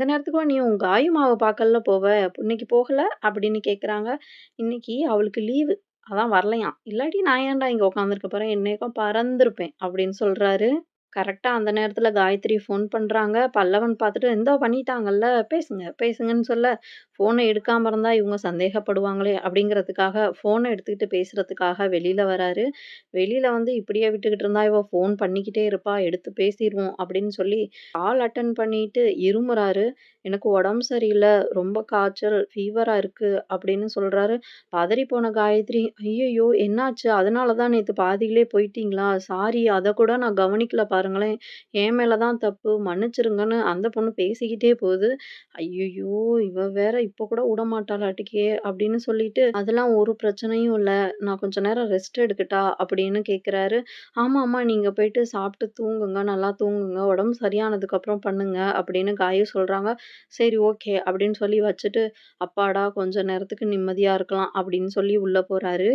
இந்த நேரத்துக்குலாம் நீ உன் காயு மாவ பார்க்கல்ல போவ, இன்னைக்கு போகல?" அப்படின்னு கேட்குறாங்க. "இன்னைக்கு அவளுக்கு லீவு. அதான் வரலையாம். இல்லாட்டி நான் ஏன்டா இங்க உட்காந்துருக்க போறேன்? இந்நேரம் பறந்திருப்பேன்" அப்படின்னு சொல்றாரு. கரெக்ட்டா அந்த நேரத்துல காயத்ரி ஃபோன் பண்றாங்க. பல்லவன் பார்த்துட்டு, "இந்தா பண்ணிட்டாங்கல்ல, பேசுங்க, பேசுங்கன்னு" சொல்ல, ஃபோன எடுக்காம இருந்தா இவங்க சந்தேகப்படுவாங்களே அப்படிங்கிறதுக்காக, ஃபோன எடுத்துக்கிட்டு பேசுறதுக்காக வெளியில வராரு. வெளியில வந்து இப்படியே விட்டுக்கிட்டு இருந்தா, இவ ஃபோன் பண்ணிக்கிட்டே இருப்பா, எடுத்து பேசிருவோம் அப்படின்னு சொல்லி, கால் அட்டெண்ட் பண்ணிட்டு இருமுறாரு. "எனக்கு உடம்பு சரியில்ல, ரொம்ப காய்ச்சல், ஃபீவரா இருக்கு" அப்படின்னு சொல்றாரு. பதறி போன காயத்ரி, "ஐயய்யோ! என்னாச்சு? அதனால தான் நேத்து பாதியிலே போயிட்டீங்களா? சாரி அத கூட நான் கவனிக்கல பாருங்களேன். என் மேல தான் தப்பு. மன்னிச்சிருங்கன்னு" அந்த பொண்ணு பேசிக்கிட்டே போகுது. ஐய்யய்யோ! இவ வேற இப்ப கூட விடமாட்டாளாட்டுக்கே அப்படின்னு சொல்லிட்டு, "அதெல்லாம் ஒரு பிரச்சனையும் இல்ல. நான் கொஞ்ச நேரம் ரெஸ்ட் எடுக்கட்டா?" அப்படின்னு கேட்குறாரு. "ஆமாமா, நீங்க போயிட்டு சாப்பிட்டு தூங்குங்க. நல்லா தூங்குங்க. உடம்பு சரியானதுக்கப்புறம் பண்ணுங்க" அப்படின்னு காயு சொல்றாங்க. சரி ஓகே அப்படின்னு சொல்லி வச்சுட்டு, அப்பாடா! கொஞ்ச நேரத்துக்கு நிம்மதியா இருக்கலாம் அப்படின்னு சொல்லி உள்ள போறாரு.